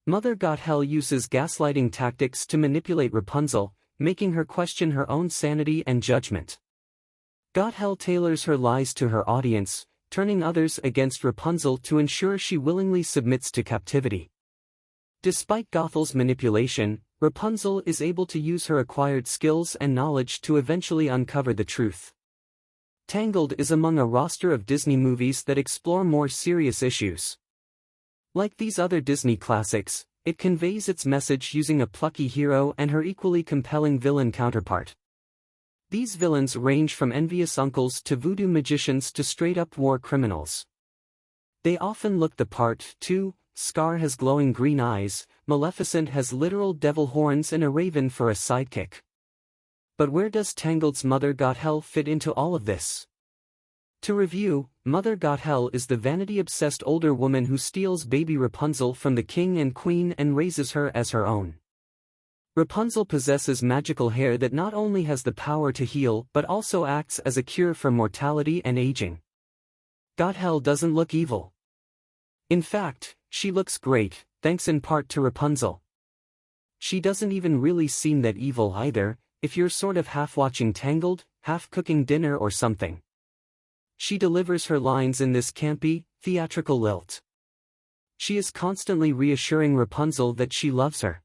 Mother Gothel uses gaslighting tactics to manipulate Rapunzel, making her question her own sanity and judgment. Gothel tailors her lies to her audience, turning others against Rapunzel to ensure she willingly submits to captivity. Despite Gothel's manipulation, Rapunzel is able to use her acquired skills and knowledge to eventually uncover the truth. Tangled is among a roster of Disney movies that explore more serious issues. Like these other Disney classics, it conveys its message using a plucky hero and her equally compelling villain counterpart. These villains range from envious uncles to voodoo magicians to straight-up war criminals. They often look the part, too. Scar has glowing green eyes, Maleficent has literal devil horns and a raven for a sidekick. But where does Tangled's Mother Gothel fit into all of this? To review, Mother Gothel is the vanity-obsessed older woman who steals baby Rapunzel from the king and queen and raises her as her own. Rapunzel possesses magical hair that not only has the power to heal but also acts as a cure for mortality and aging. Gothel doesn't look evil. In fact, she looks great, thanks in part to Rapunzel. She doesn't even really seem that evil either, if you're sort of half watching Tangled, half cooking dinner or something. She delivers her lines in this campy, theatrical lilt. She is constantly reassuring Rapunzel that she loves her.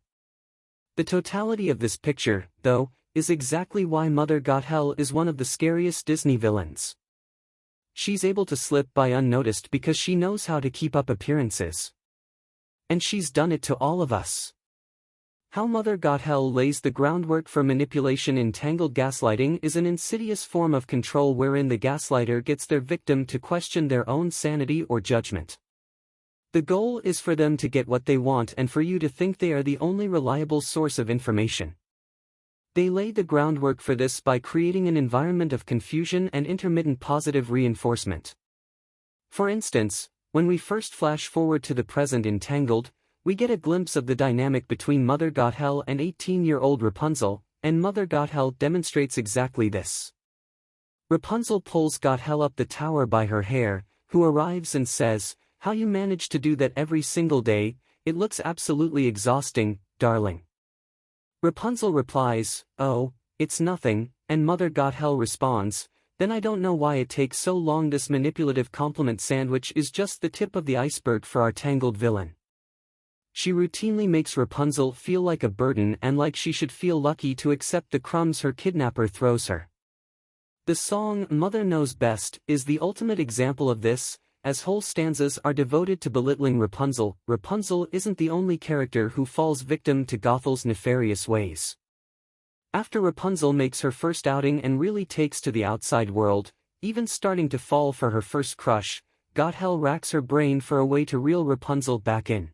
The totality of this picture, though, is exactly why Mother Gothel is one of the scariest Disney villains. She's able to slip by unnoticed because she knows how to keep up appearances. And she's done it to all of us. How Mother Gothel lays the groundwork for manipulation in Tangled. Gaslighting is an insidious form of control wherein the gaslighter gets their victim to question their own sanity or judgment. The goal is for them to get what they want and for you to think they are the only reliable source of information. They lay the groundwork for this by creating an environment of confusion and intermittent positive reinforcement. For instance, when we first flash forward to the present in Tangled, we get a glimpse of the dynamic between Mother Gothel and 18-year-old Rapunzel, and Mother Gothel demonstrates exactly this. Rapunzel pulls Gothel up the tower by her hair, who arrives and says, "How you manage to do that every single day, it looks absolutely exhausting, darling." Rapunzel replies, "Oh, it's nothing," and Mother Gothel responds, "Then I don't know why it takes so long. This manipulative compliment sandwich is just the tip of the iceberg for our Tangled villain." She routinely makes Rapunzel feel like a burden and like she should feel lucky to accept the crumbs her kidnapper throws her. The song "Mother Knows Best" is the ultimate example of this, as whole stanzas are devoted to belittling Rapunzel. Rapunzel isn't the only character who falls victim to Gothel's nefarious ways. After Rapunzel makes her first outing and really takes to the outside world, even starting to fall for her first crush, Gothel racks her brain for a way to reel Rapunzel back in.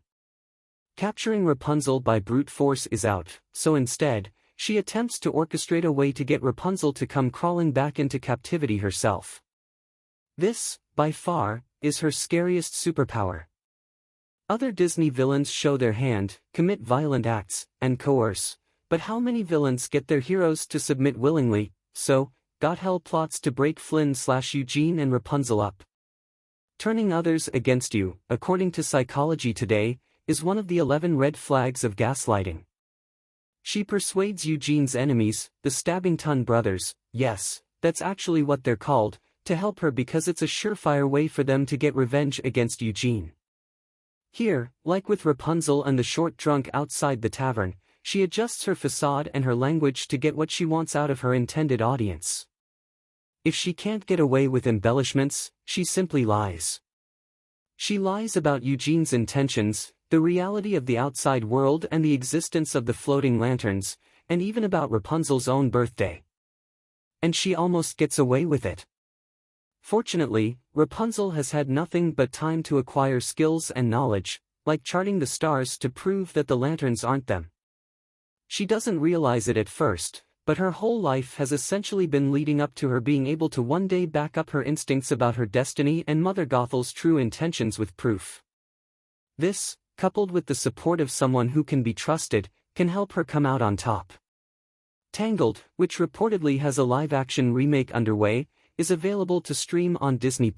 Capturing Rapunzel by brute force is out, so instead, she attempts to orchestrate a way to get Rapunzel to come crawling back into captivity herself. This, by far, is her scariest superpower. Other Disney villains show their hand, commit violent acts, and coerce, but how many villains get their heroes to submit willingly? So, Gothel plots to break Flynn/Eugene and Rapunzel up. Turning others against you, according to Psychology Today, is one of the 11 red flags of gaslighting. She persuades Eugene's enemies, the Stabbington brothers, yes, that's actually what they're called, to help her because it's a surefire way for them to get revenge against Eugene. Here, like with Rapunzel and the short drunk outside the tavern, she adjusts her facade and her language to get what she wants out of her intended audience. If she can't get away with embellishments, she simply lies. She lies about Eugene's intentions, the reality of the outside world and the existence of the floating lanterns, and even about Rapunzel's own birthday. And she almost gets away with it. Fortunately, Rapunzel has had nothing but time to acquire skills and knowledge, like charting the stars to prove that the lanterns aren't them. She doesn't realize it at first, but her whole life has essentially been leading up to her being able to one day back up her instincts about her destiny and Mother Gothel's true intentions with proof. This, coupled with the support of someone who can be trusted, can help her come out on top. Tangled, which reportedly has a live-action remake underway, is available to stream on Disney+.